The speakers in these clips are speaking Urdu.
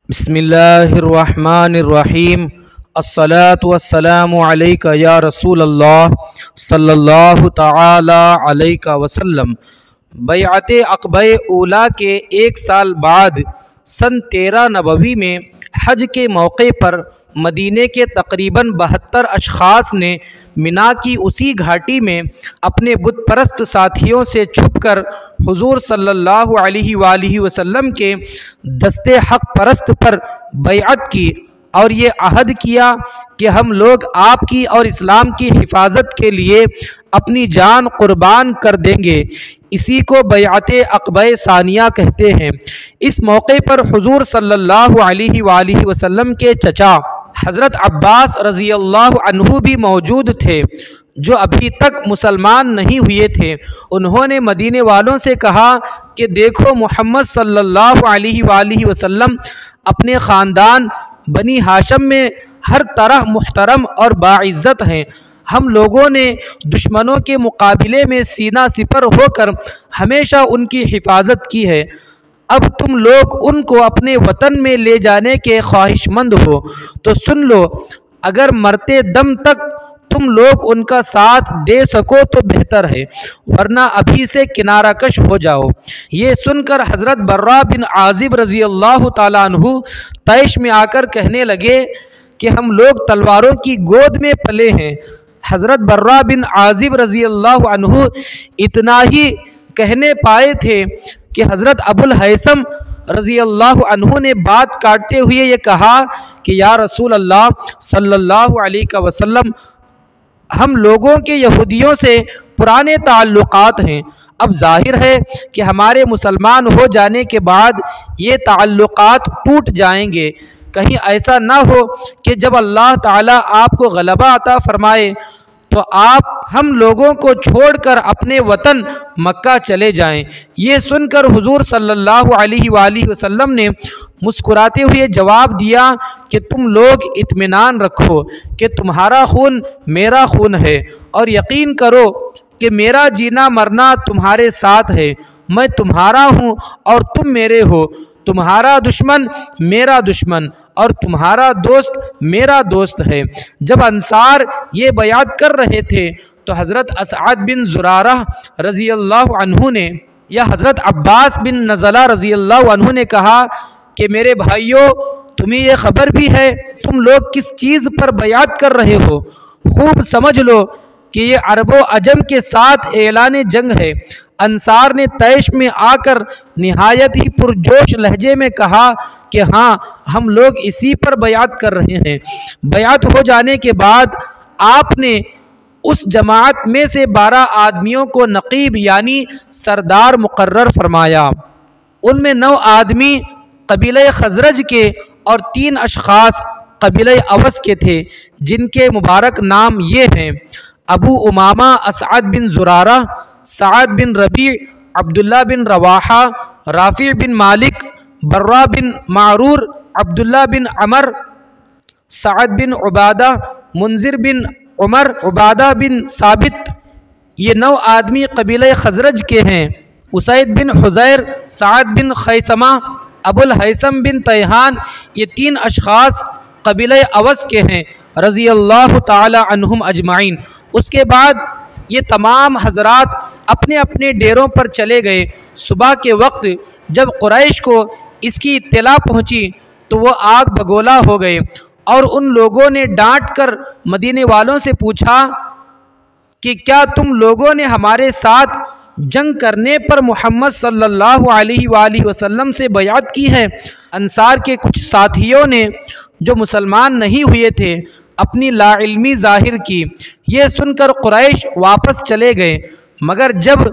بسم اللہ الرحمن الرحیم الصلاۃ والسلام علیک یا رسول اللہ صلی اللہ تعالی علیہ وسلم۔ بیعت عقبہ اولیٰ کے ایک سال بعد سن 13 نبوی میں حج کے موقع پر مدینے کے تقریباً 72 اشخاص نے منا کی اسی گھاٹی میں اپنے بت پرست ساتھیوں سے چھپ کر حضور صلی اللہ علیہ وآلہ وسلم کے دست حق پرست پر بیعت کی اور یہ عہد کیا کہ ہم لوگ آپ کی اور اسلام کی حفاظت کے لیے اپنی جان قربان کر دیں گے۔ اسی کو بیعت عقبہ ثانیہ کہتے ہیں۔ اس موقع پر حضور صلی اللہ علیہ وآلہ وسلم کے چچا حضرت عباس رضی اللہ عنہ بھی موجود تھے، جو ابھی تک مسلمان نہیں ہوئے تھے۔ انہوں نے مدینے والوں سے کہا کہ دیکھو، محمد صلی اللہ علیہ وآلہ وسلم اپنے خاندان بنی ہاشم میں ہر طرح محترم اور باعزت ہیں۔ ہم لوگوں نے دشمنوں کے مقابلے میں سینہ سپر ہو کر ہمیشہ ان کی حفاظت کی ہے۔ اب تم لوگ ان کو اپنے وطن میں لے جانے کے خواہش مند ہو تو سن لو، اگر مرتے دم تک تم لوگ ان کا ساتھ دے سکو تو بہتر ہے، ورنہ ابھی سے کنارہ کش ہو جاؤ۔ یہ سن کر حضرت برا بن عازب رضی اللہ تعالیٰ عنہ طیش میں آ کر کہنے لگے کہ ہم لوگ تلواروں کی گود میں پلے ہیں۔ حضرت برا بن عازب رضی اللہ عنہ اتنا ہی کہنے پائے تھے کہ حضرت ابو الہیثم رضی اللہ عنہ نے بات کاٹتے ہوئے یہ کہا کہ یا رسول اللہ صلی اللہ علیہ وسلم، ہم لوگوں کے یہودیوں سے پرانے تعلقات ہیں۔ اب ظاہر ہے کہ ہمارے مسلمان ہو جانے کے بعد یہ تعلقات ٹوٹ جائیں گے۔ کہیں ایسا نہ ہو کہ جب اللہ تعالیٰ آپ کو غلبہ عطا فرمائے تو آپ ہم لوگوں کو چھوڑ کر اپنے وطن مکہ چلے جائیں۔ یہ سن کر حضور صلی اللہ علیہ وآلہ وسلم نے مسکراتے ہوئے جواب دیا کہ تم لوگ اطمینان رکھو کہ تمہارا خون میرا خون ہے، اور یقین کرو کہ میرا جینا مرنا تمہارے ساتھ ہے۔ میں تمہارا ہوں اور تم میرے ہو، تمہارا دشمن میرا دشمن اور تمہارا دوست میرا دوست ہے۔ جب انصار یہ بیعت کر رہے تھے تو حضرت اسعد بن زرارہ رضی اللہ عنہ نے یا حضرت عباس بن نزلہ رضی اللہ عنہ نے کہا کہ میرے بھائیوں، تمہیں یہ خبر بھی ہے تم لوگ کس چیز پر بیعت کر رہے ہو؟ خوب سمجھ لو کہ یہ عرب و عجم کے ساتھ اعلان جنگ ہے۔ انصار نے طیش میں آ کر نہایت ہی پرجوش لہجے میں کہا کہ ہاں، ہم لوگ اسی پر بیعت کر رہے ہیں۔ بیعت ہو جانے کے بعد آپ نے اس جماعت میں سے 12 آدمیوں کو نقیب یعنی سردار مقرر فرمایا۔ ان میں 9 آدمی قبیلہ خزرج کے اور 3 اشخاص قبیلہ اوس کے تھے، جن کے مبارک نام یہ ہیں: ابو امامہ اسعد بن زرارہ، سعد بن ربیع، عبداللہ بن رواحہ، رافع بن مالک، برا بن معرور، عبداللہ بن عمر، سعد بن عبادہ، منذر بن عمر، عبادہ بن ثابت۔ یہ 9 آدمی قبیلہ خزرج کے ہیں۔ اسید بن حزیر، سعد بن خیثمہ، ابو الہیثم بن تیہان، یہ 3 اشخاص قبیلہ اوس کے ہیں رضی اللہ تعالی عنہم اجمعین۔ اس کے بعد یہ تمام حضرات اپنے اپنے ڈیروں پر چلے گئے۔ صبح کے وقت جب قریش کو اس کی اطلاع پہنچی تو وہ آگ بگولا ہو گئے، اور ان لوگوں نے ڈانٹ کر مدینے والوں سے پوچھا کہ کیا تم لوگوں نے ہمارے ساتھ جنگ کرنے پر محمد صلی اللہ علیہ وآلہ وسلم سے بیعت کی ہے؟ انصار کے کچھ ساتھیوں نے جو مسلمان نہیں ہوئے تھے اپنی لا علمی ظاہر کی۔ یہ سن کر قریش واپس چلے گئے، مگر جب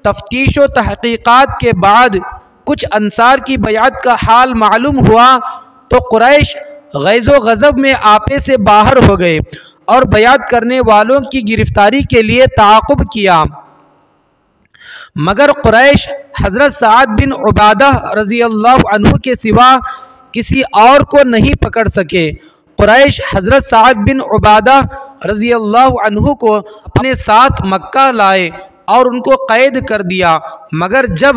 تفتیش و تحقیقات کے بعد کچھ انصار کی بیعت کا حال معلوم ہوا تو قریش غیظ و غضب میں آپے سے باہر ہو گئے اور بیعت کرنے والوں کی گرفتاری کے لیے تعاقب کیا، مگر قریش حضرت سعد بن عبادہ رضی اللہ عنہ کے سوا کسی اور کو نہیں پکڑ سکے۔ قریش حضرت سعد بن عبادہ رضی اللہ عنہ کو اپنے ساتھ مکہ لائے اور ان کو قید کر دیا، مگر جب